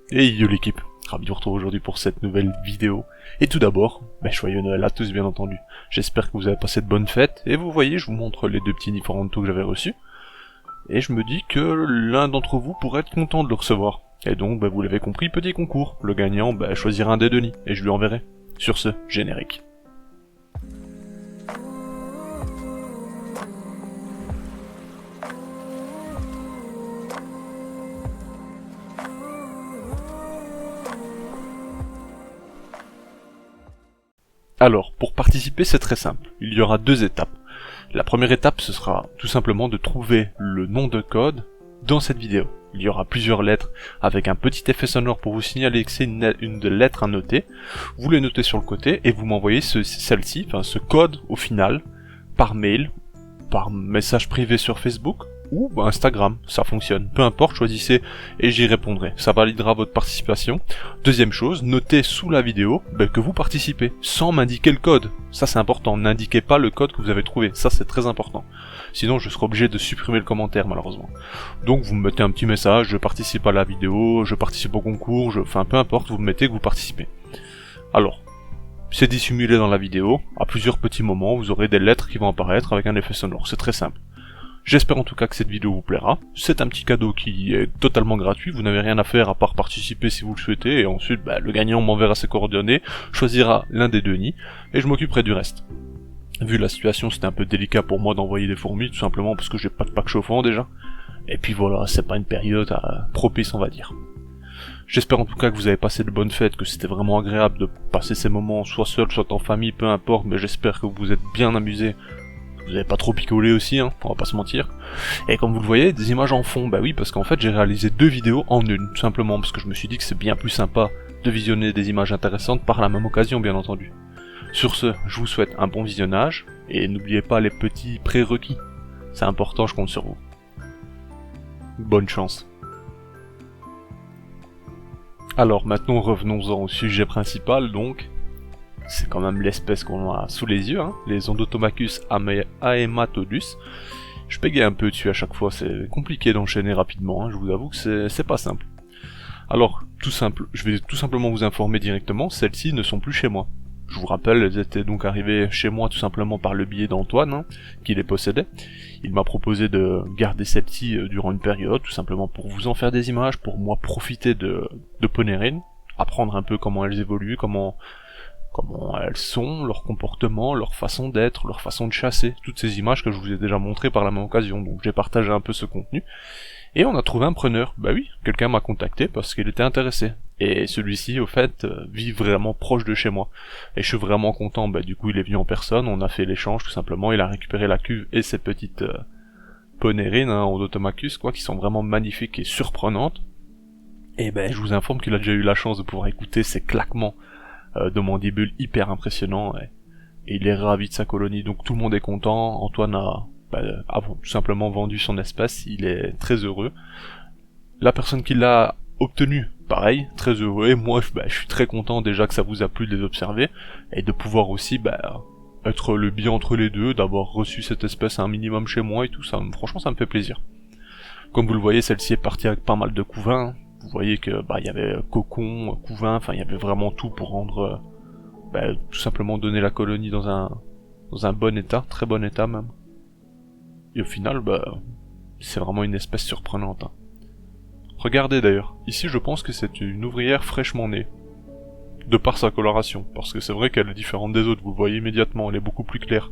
Et yo l'équipe, ravi de vous retrouver aujourd'hui pour cette nouvelle vidéo. Et tout d'abord, joyeux Noël à tous bien entendu. J'espère que vous avez passé de bonnes fêtes, et vous voyez, je vous montre les deux petits Niforanto que j'avais reçus. Et je me dis que l'un d'entre vous pourrait être content de le recevoir. Et donc, vous l'avez compris, petit concours. Le gagnant choisira un des deux nids, et je lui enverrai. Sur ce, générique. Alors, pour participer, c'est très simple. Il y aura deux étapes. La première étape, ce sera tout simplement de trouver le nom de code dans cette vidéo. Il y aura plusieurs lettres avec un petit effet sonore pour vous signaler que c'est une lettre à noter. Vous les notez sur le côté et vous m'envoyez ce code au final, par mail, par message privé sur Facebook ou Instagram, ça fonctionne. Peu importe, choisissez et j'y répondrai. Ça validera votre participation. Deuxième chose, notez sous la vidéo que vous participez, sans m'indiquer le code. Ça c'est important, n'indiquez pas le code que vous avez trouvé, ça c'est très important. Sinon je serai obligé de supprimer le commentaire malheureusement. Donc vous me mettez un petit message, je participe à la vidéo, je participe au concours, enfin peu importe, vous me mettez que vous participez. Alors, c'est dissimulé dans la vidéo, à plusieurs petits moments, vous aurez des lettres qui vont apparaître avec un effet sonore, c'est très simple. J'espère en tout cas que cette vidéo vous plaira, c'est un petit cadeau qui est totalement gratuit, vous n'avez rien à faire à part participer si vous le souhaitez, et ensuite le gagnant m'enverra ses coordonnées, choisira l'un des deux nids, et je m'occuperai du reste. Vu la situation, c'était un peu délicat pour moi d'envoyer des fourmis, tout simplement parce que j'ai pas de pack chauffant déjà, et puis voilà, c'est pas une période propice on va dire. J'espère en tout cas que vous avez passé de bonnes fêtes, que c'était vraiment agréable de passer ces moments soit seul, soit en famille, peu importe, mais j'espère que vous vous êtes bien amusés. Vous avez pas trop picolé aussi, on va pas se mentir. Et comme vous le voyez, des images en fond, oui, parce qu'en fait j'ai réalisé deux vidéos en une, tout simplement, parce que je me suis dit que c'est bien plus sympa de visionner des images intéressantes par la même occasion, bien entendu. Sur ce, je vous souhaite un bon visionnage, et n'oubliez pas les petits prérequis. C'est important, je compte sur vous. Bonne chance. Alors maintenant revenons-en au sujet principal donc. C'est quand même l'espèce qu'on a sous les yeux, les Ondotomachus aematodus. Je bégaye un peu dessus à chaque fois, c'est compliqué d'enchaîner rapidement, je vous avoue que c'est pas simple. Alors, tout simple, je vais tout simplement vous informer directement, celles-ci ne sont plus chez moi. Je vous rappelle, elles étaient donc arrivées chez moi tout simplement par le biais d'Antoine, qui les possédait. Il m'a proposé de garder celles-ci durant une période, tout simplement pour vous en faire des images, pour moi profiter de Ponérine, apprendre un peu comment elles évoluent, comment elles sont, leur comportement, leur façon d'être, leur façon de chasser, toutes ces images que je vous ai déjà montrées par la même occasion, donc j'ai partagé un peu ce contenu. Et on a trouvé un preneur, oui, quelqu'un m'a contacté parce qu'il était intéressé. Et celui-ci, au fait, vit vraiment proche de chez moi. Et je suis vraiment content, du coup il est venu en personne, on a fait l'échange tout simplement, il a récupéré la cuve et ses petites ponérines, Ondotomachus, qui sont vraiment magnifiques et surprenantes. Et je vous informe qu'il a déjà eu la chance de pouvoir écouter ces claquements de mandibules hyper impressionnants, et il est ravi de sa colonie, donc tout le monde est content. Antoine a tout simplement vendu son espèce, il est très heureux. La personne qui l'a obtenu, pareil, très heureux, et moi je suis très content déjà que ça vous a plu de les observer, et de pouvoir aussi être le bien entre les deux, d'avoir reçu cette espèce un minimum chez moi et tout ça, franchement ça me fait plaisir. Comme vous le voyez, celle-ci est partie avec pas mal de couvains, vous voyez que il y avait cocon, couvain, enfin il y avait vraiment tout pour rendre tout simplement donner la colonie dans un bon état, très bon état même. Et au final, c'est vraiment une espèce surprenante. Regardez d'ailleurs, ici je pense que c'est une ouvrière fraîchement née. De par sa coloration, parce que c'est vrai qu'elle est différente des autres, vous le voyez immédiatement, elle est beaucoup plus claire.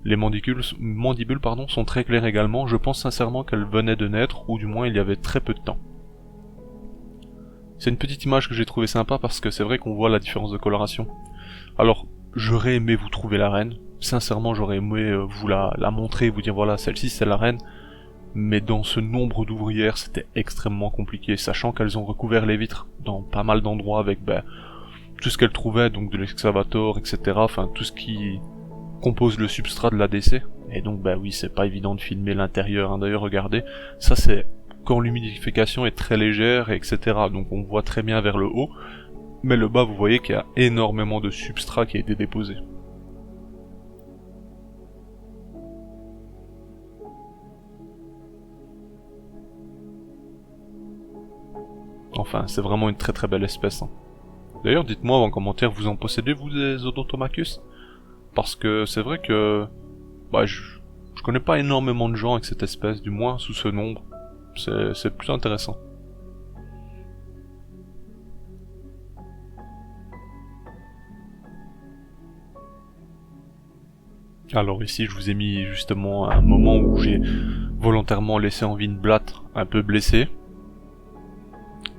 Les mandibules sont très clairs également, je pense sincèrement qu'elle venait de naître, ou du moins il y avait très peu de temps. C'est une petite image que j'ai trouvé sympa parce que c'est vrai qu'on voit la différence de coloration. Alors, j'aurais aimé vous trouver la reine, sincèrement j'aurais aimé vous la montrer, vous dire voilà, celle-ci c'est la reine, mais dans ce nombre d'ouvrières c'était extrêmement compliqué, sachant qu'elles ont recouvert les vitres dans pas mal d'endroits avec tout ce qu'elles trouvaient, donc de l'excavator, etc., enfin tout ce qui compose le substrat de l'ADC, et donc oui, c'est pas évident de filmer l'intérieur, d'ailleurs regardez, ça c'est quand l'humidification est très légère, etc., donc on voit très bien vers le haut, mais le bas vous voyez qu'il y a énormément de substrat qui a été déposé. Enfin, c'est vraiment une très très belle espèce. Hein. D'ailleurs, dites-moi en commentaire, vous en possédez vous des Odontomachus? Parce que c'est vrai que bah, je connais pas énormément de gens avec cette espèce, du moins sous ce nombre. C'est plus intéressant. Alors ici, je vous ai mis justement un moment où j'ai volontairement laissé en vie une blatte un peu blessée.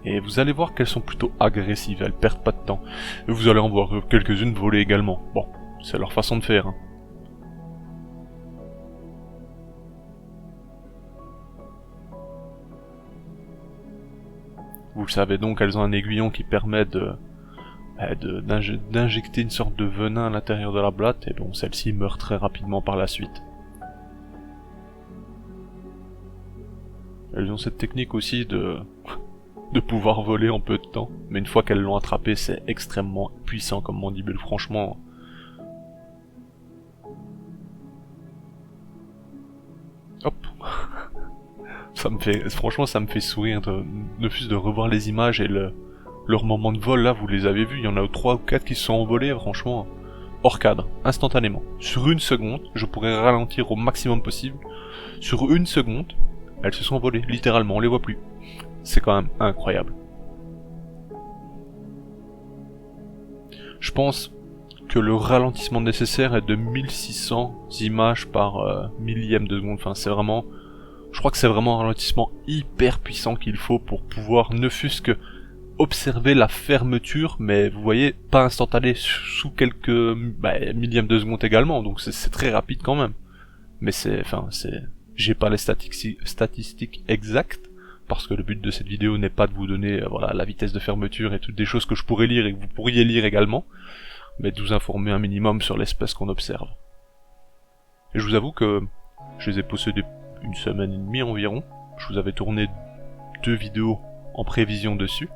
Et vous allez voir qu'elles sont plutôt agressives, elles perdent pas de temps. Et vous allez en voir quelques-unes voler également. Bon, c'est leur façon de faire. Hein. Vous le savez donc, elles ont un aiguillon qui permet d'injecter une sorte de venin à l'intérieur de la blatte, et bon, celle-ci meurt très rapidement par la suite. Elles ont cette technique aussi de pouvoir voler en peu de temps, mais une fois qu'elles l'ont attrapé, c'est extrêmement puissant comme mandibule, franchement. Hop. Franchement, ça me fait sourire, ne fût-ce de revoir les images et leur moment de vol là, vous les avez vus, il y en a 3 ou 4 qui se sont envolés, franchement, hors cadre, instantanément. Sur une seconde, je pourrais ralentir au maximum possible, sur une seconde, elles se sont envolées, littéralement, on les voit plus. C'est quand même incroyable. Je pense que le ralentissement nécessaire est de 1600 images par millième de seconde, enfin c'est vraiment... Je crois que c'est vraiment un ralentissement hyper puissant qu'il faut pour pouvoir ne fût-ce que observer la fermeture, mais vous voyez, pas instantané, sous quelques millièmes de seconde également, donc c'est très rapide quand même. Mais j'ai pas les statistiques exactes, parce que le but de cette vidéo n'est pas de vous donner voilà, la vitesse de fermeture et toutes des choses que je pourrais lire et que vous pourriez lire également, mais de vous informer un minimum sur l'espèce qu'on observe. Et je vous avoue que je les ai possédés une semaine et demie environ. Je vous avais tourné 2 vidéos en prévision dessus.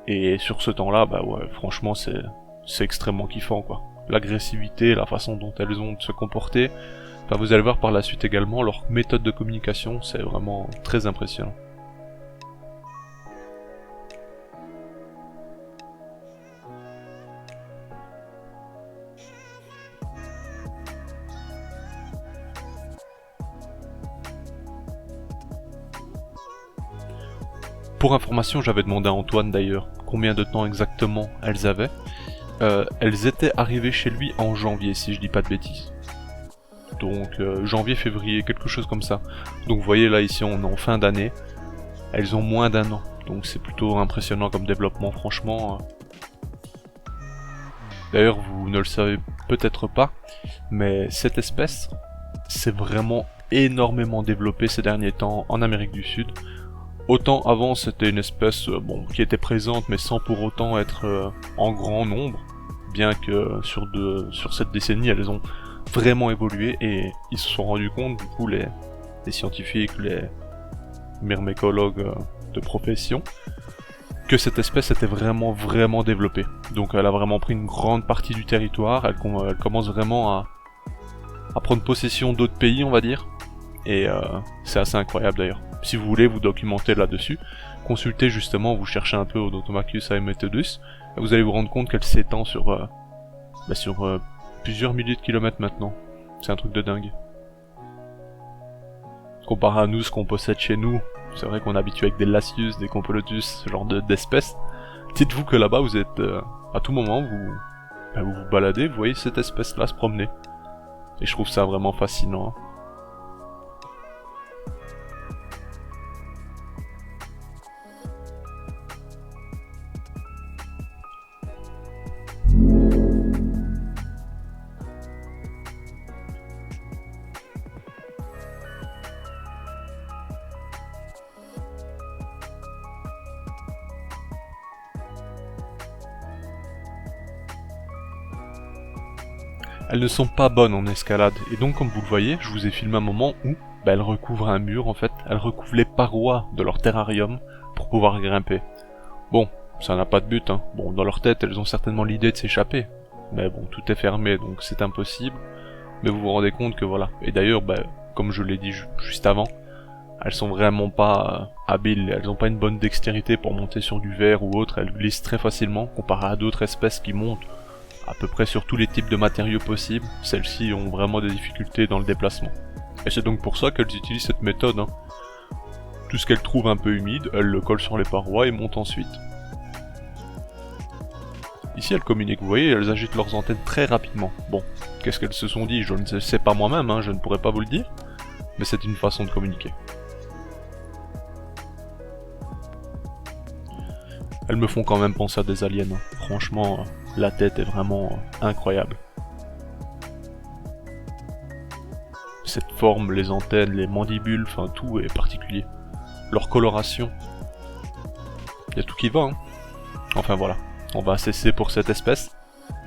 Et sur ce temps-là, bah ouais, franchement, c'est extrêmement kiffant, quoi. L'agressivité, la façon dont elles ont de se comporter. Enfin, vous allez voir par la suite également, leur méthode de communication, c'est vraiment très impressionnant. Pour information, j'avais demandé à Antoine d'ailleurs combien de temps exactement elles avaient. Elles étaient arrivées chez lui en janvier, si je dis pas de bêtises. Donc janvier-février, quelque chose comme ça. Donc vous voyez là ici on est en fin d'année. Elles ont moins d'1 an. Donc c'est plutôt impressionnant comme développement franchement. D'ailleurs vous ne le savez peut-être pas, mais cette espèce s'est vraiment énormément développée ces derniers temps en Amérique du Sud. Autant avant c'était une espèce qui était présente mais sans pour autant être en grand nombre, bien que sur cette décennie elles ont vraiment évolué et ils se sont rendus compte du coup les scientifiques, les myrmécologues de profession, que cette espèce était vraiment développée. Donc elle a vraiment pris une grande partie du territoire, elle commence vraiment à prendre possession d'autres pays on va dire, et c'est assez incroyable d'ailleurs. Si vous voulez vous documenter là-dessus, consultez justement, vous cherchez un peu Odontomachus aematodus, et vous allez vous rendre compte qu'elle s'étend sur plusieurs milliers de kilomètres maintenant. C'est un truc de dingue. Comparé à nous, ce qu'on possède chez nous, c'est vrai qu'on est habitué avec des Lasius, des Compolotus, ce genre d'espèces. Dites-vous que là-bas, vous êtes à tout moment, vous vous baladez, vous voyez cette espèce-là se promener. Et je trouve ça vraiment fascinant. Elles ne sont pas bonnes en escalade, et donc comme vous le voyez, je vous ai filmé un moment où elles recouvrent un mur en fait, elles recouvrent les parois de leur terrarium pour pouvoir grimper. Bon, ça n'a pas de but, hein. Bon, dans leur tête, elles ont certainement l'idée de s'échapper, mais bon, tout est fermé, donc c'est impossible, mais vous vous rendez compte que voilà. Et d'ailleurs, comme je l'ai dit juste avant, elles sont vraiment pas habiles, elles ont pas une bonne dextérité pour monter sur du verre ou autre, elles glissent très facilement comparé à d'autres espèces qui montent à peu près sur tous les types de matériaux possibles. Celles-ci ont vraiment des difficultés dans le déplacement. Et c'est donc pour ça qu'elles utilisent cette méthode, hein. Tout ce qu'elles trouvent un peu humide, elles le collent sur les parois et montent ensuite. Ici elles communiquent, vous voyez, elles agitent leurs antennes très rapidement. Bon, qu'est-ce qu'elles se sont dit, je ne sais pas moi-même, hein, je ne pourrais pas vous le dire, mais c'est une façon de communiquer. Elles me font quand même penser à des aliens, hein. Franchement, la tête est vraiment incroyable. Cette forme, les antennes, les mandibules, enfin tout est particulier. Leur coloration, il y a tout qui va, hein. Enfin voilà, on va cesser pour cette espèce.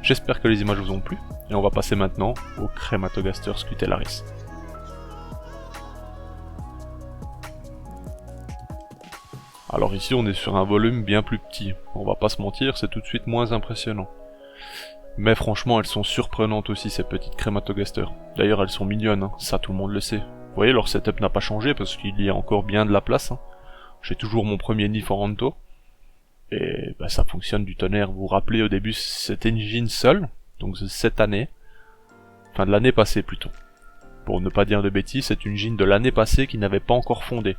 J'espère que les images vous ont plu, et on va passer maintenant au Crematogaster scutellaris. Alors ici on est sur un volume bien plus petit, on va pas se mentir, c'est tout de suite moins impressionnant. Mais franchement elles sont surprenantes aussi ces petites Crematogaster. D'ailleurs elles sont mignonnes, hein, ça tout le monde le sait. Vous voyez leur setup n'a pas changé parce qu'il y a encore bien de la place, hein. J'ai toujours mon premier nid Foranto. Et bah, ça fonctionne du tonnerre. Vous vous rappelez au début c'était une gine seule, donc cette année, enfin de l'année passée plutôt. Pour ne pas dire de bêtises, c'est une gine de l'année passée qui n'avait pas encore fondé.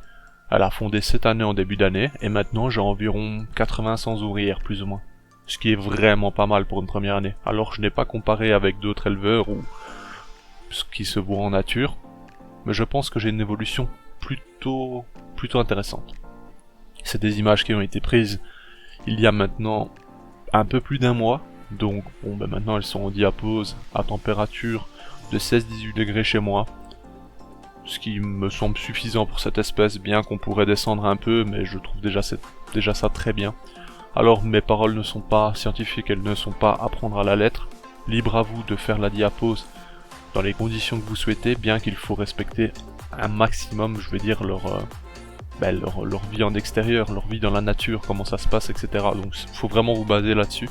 Elle a fondé cette année en début d'année, et maintenant j'ai environ 80-100 ouvrières plus ou moins. Ce qui est vraiment pas mal pour une première année. Alors je n'ai pas comparé avec d'autres éleveurs ou ce qui se voit en nature, mais je pense que j'ai une évolution plutôt intéressante. C'est des images qui ont été prises il y a maintenant un peu plus d'un mois, donc bon ben maintenant elles sont en diapose à température de 16-18 degrés chez moi, ce qui me semble suffisant pour cette espèce, bien qu'on pourrait descendre un peu, mais je trouve déjà ça très bien. Alors mes paroles ne sont pas scientifiques, elles ne sont pas à prendre à la lettre, libre à vous de faire la diapose dans les conditions que vous souhaitez, bien qu'il faut respecter un maximum, je veux dire, leur vie en extérieur, leur vie dans la nature, comment ça se passe, etc. Donc il faut vraiment vous baser là-dessus,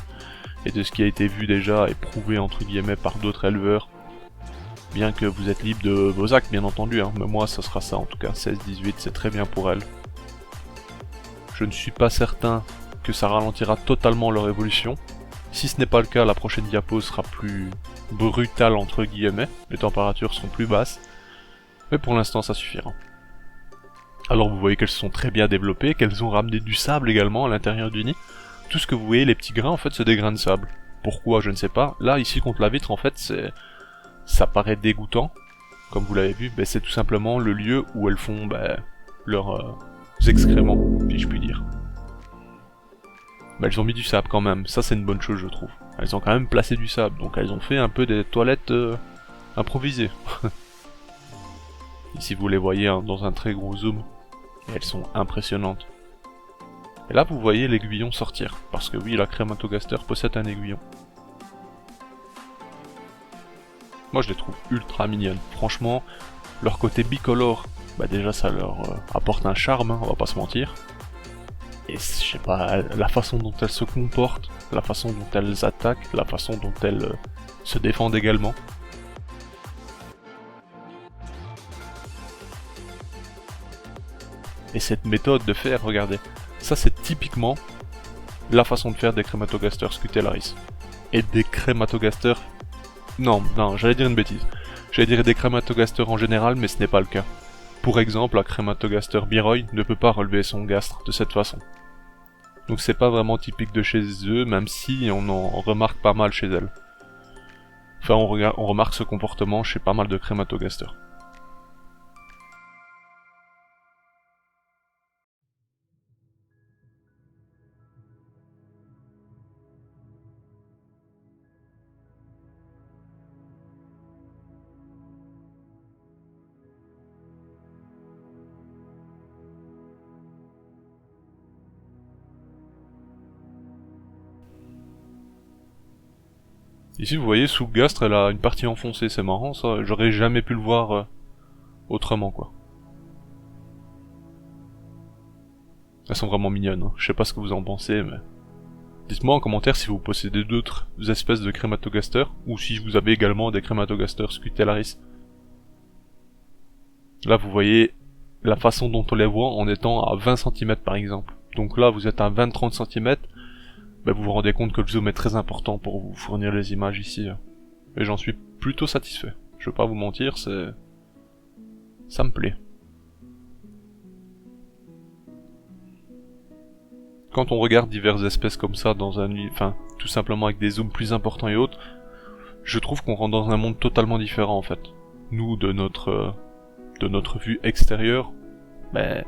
et de ce qui a été vu déjà et prouvé entre guillemets par d'autres éleveurs, bien que vous êtes libre de vos actes bien entendu, hein, mais moi ça sera ça en tout cas, 16-18 c'est très bien pour elles. Je ne suis pas certain que ça ralentira totalement leur évolution. Si ce n'est pas le cas, la prochaine diapo sera plus brutale entre guillemets, les températures seront plus basses, mais pour l'instant ça suffira. Alors vous voyez qu'elles se sont très bien développées, qu'elles ont ramené du sable également à l'intérieur du nid. Tout ce que vous voyez, les petits grains, en fait c'est des grains de sable. Pourquoi, je ne sais pas. Là, ici contre la vitre, en fait, ça paraît dégoûtant, comme vous l'avez vu, c'est tout simplement le lieu où elles font leurs excréments, si je puis dire. Elles ont mis du sable quand même, ça c'est une bonne chose je trouve. Elles ont quand même placé du sable, donc elles ont fait un peu des toilettes improvisées. Ici vous les voyez hein, dans un très gros zoom, et elles sont impressionnantes. Et là vous voyez l'aiguillon sortir, parce que oui la Crematogaster possède un aiguillon. Moi je les trouve ultra mignonnes, franchement, leur côté bicolore, déjà ça leur apporte un charme, hein, on va pas se mentir. Et je sais pas, la façon dont elles se comportent, la façon dont elles attaquent, la façon dont elles se défendent également. Et cette méthode de faire, regardez, ça c'est typiquement la façon de faire des Crematogaster scutellaris. Et des Crematogaster... Non, j'allais dire une bêtise. J'allais dire des Crematogaster en général, mais ce n'est pas le cas. Pour exemple, la Crematogaster Biroy ne peut pas relever son gastre de cette façon. Donc c'est pas vraiment typique de chez eux, même si on en remarque pas mal chez elles. Enfin, on remarque ce comportement chez pas mal de Crematogaster. Ici vous voyez sous le gastre elle a une partie enfoncée, c'est marrant ça, j'aurais jamais pu le voir autrement quoi. Elles sont vraiment mignonnes, hein. Je sais pas ce que vous en pensez mais... Dites-moi en commentaire si vous possédez d'autres espèces de Crematogaster, ou si vous avez également des Crematogaster scutellaris. Là vous voyez la façon dont on les voit en étant à 20 centimètres par exemple. Donc là, vous êtes à 20-30 centimètres, ben vous vous rendez compte que le zoom est très important pour vous fournir les images ici. Et j'en suis plutôt satisfait. Je vais pas vous mentir, ça me plaît. Quand on regarde diverses espèces comme ça dans un... Enfin, tout simplement avec des zooms plus importants et autres, je trouve qu'on rentre dans un monde totalement différent en fait. Nous, de notre vue extérieure, ben,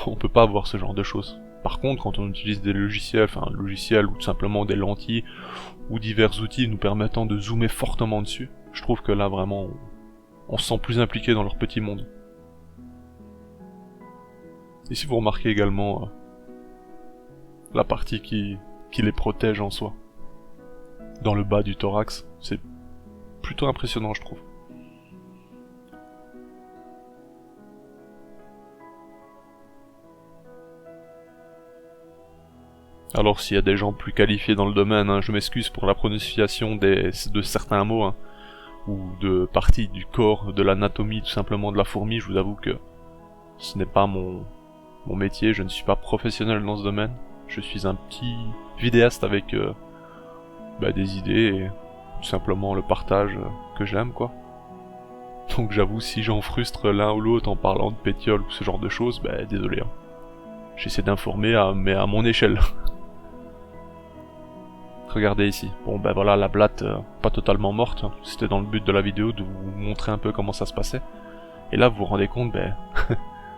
on peut pas voir ce genre de choses. Par contre, quand on utilise des logiciels, enfin logiciels ou tout simplement des lentilles ou divers outils nous permettant de zoomer fortement dessus, je trouve que là vraiment on se sent plus impliqué dans leur petit monde. Et si vous remarquez également la partie qui les protège en soi, dans le bas du thorax, c'est plutôt impressionnant je trouve. Alors s'il y a des gens plus qualifiés dans le domaine, hein, je m'excuse pour la prononciation de certains mots, hein, ou de parties du corps, de l'anatomie tout simplement de la fourmi, je vous avoue que ce n'est pas mon métier, je ne suis pas professionnel dans ce domaine. Je suis un petit vidéaste avec des idées et tout simplement le partage que j'aime quoi. Donc j'avoue si j'en frustre l'un ou l'autre en parlant de pétiole ou ce genre de choses, désolé. Hein. J'essaie d'informer mais à mon échelle. Regardez ici. Bon voilà la blatte pas totalement morte, hein. C'était dans le but de la vidéo de vous montrer un peu comment ça se passait. Et là vous vous rendez compte,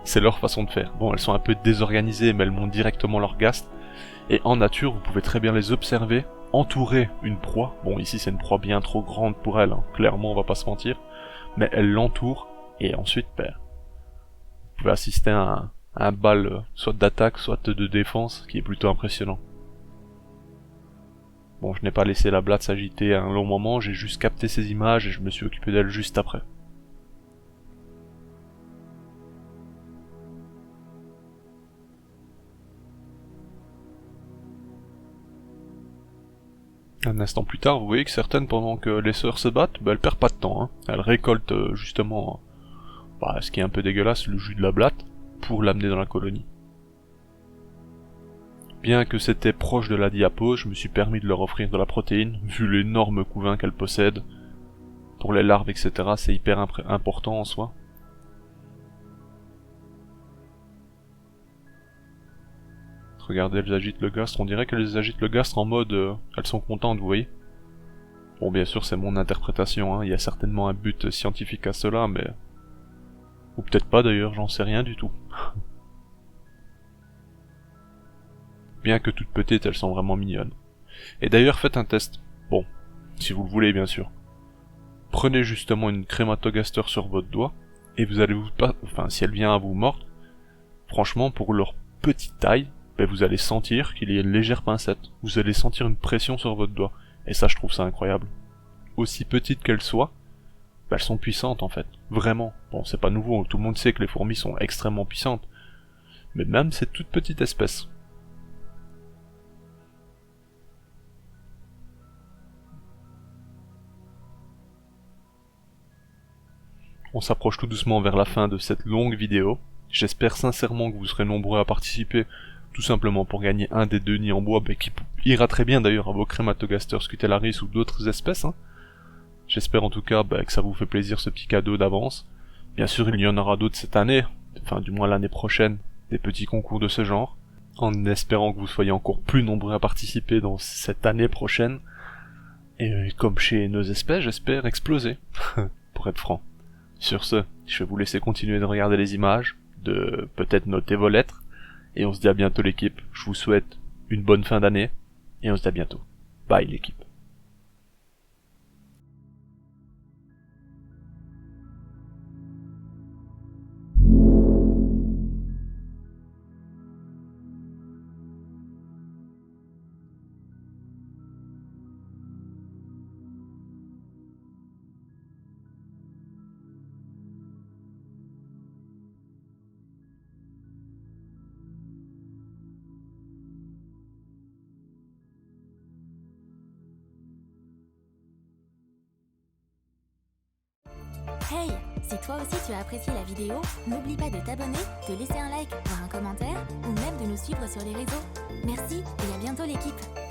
c'est leur façon de faire. Bon elles sont un peu désorganisées mais elles montent directement leur gaste. Et en nature vous pouvez très bien les observer, entourer une proie. Bon ici c'est une proie bien trop grande pour elle, hein. Clairement on va pas se mentir. Mais elle l'entoure et ensuite vous pouvez assister à un bal soit d'attaque soit de défense qui est plutôt impressionnant. Bon, je n'ai pas laissé la blatte s'agiter un long moment, j'ai juste capté ces images et je me suis occupé d'elle juste après. Un instant plus tard, vous voyez que certaines, pendant que les sœurs se battent, elles perdent pas de temps. Hein. Elles récoltent justement, ce qui est un peu dégueulasse, le jus de la blatte, pour l'amener dans la colonie. Bien que c'était proche de la diapose, je me suis permis de leur offrir de la protéine, vu l'énorme couvain qu'elles possèdent. Pour les larves, etc., c'est hyper important en soi. Regardez, elles agitent le gastre, on dirait qu'elles agitent le gastre en mode elles sont contentes, vous voyez. Bon, bien sûr, c'est mon interprétation, hein. Il y a certainement un but scientifique à cela, mais... Ou peut-être pas d'ailleurs, j'en sais rien du tout. Bien que toutes petites, elles sont vraiment mignonnes. Et d'ailleurs, faites un test. Bon, si vous le voulez, bien sûr. Prenez justement une crématogaster sur votre doigt, et vous allez si elle vient à vous mordre, franchement, pour leur petite taille, vous allez sentir qu'il y a une légère pincette. Vous allez sentir une pression sur votre doigt. Et ça, je trouve ça incroyable. Aussi petites qu'elles soient, elles sont puissantes en fait. Vraiment. Bon, c'est pas nouveau, tout le monde sait que les fourmis sont extrêmement puissantes. Mais même ces toutes petites espèces. On s'approche tout doucement vers la fin de cette longue vidéo. J'espère sincèrement que vous serez nombreux à participer, tout simplement pour gagner un des 2 nids en bois, qui ira très bien d'ailleurs à vos crématogasters scutellaris ou d'autres espèces. Hein. J'espère en tout cas que ça vous fait plaisir ce petit cadeau d'avance. Bien sûr il y en aura d'autres cette année, enfin du moins l'année prochaine, des petits concours de ce genre, en espérant que vous soyez encore plus nombreux à participer dans cette année prochaine. Et comme chez nos espèces, j'espère exploser, pour être franc. Sur ce, je vais vous laisser continuer de regarder les images, de peut-être noter vos lettres, et on se dit à bientôt l'équipe. Je vous souhaite une bonne fin d'année, et on se dit à bientôt. Bye l'équipe. Si toi aussi tu as apprécié la vidéo, n'oublie pas de t'abonner, de laisser un like, voire un commentaire, ou même de nous suivre sur les réseaux. Merci et à bientôt l'équipe!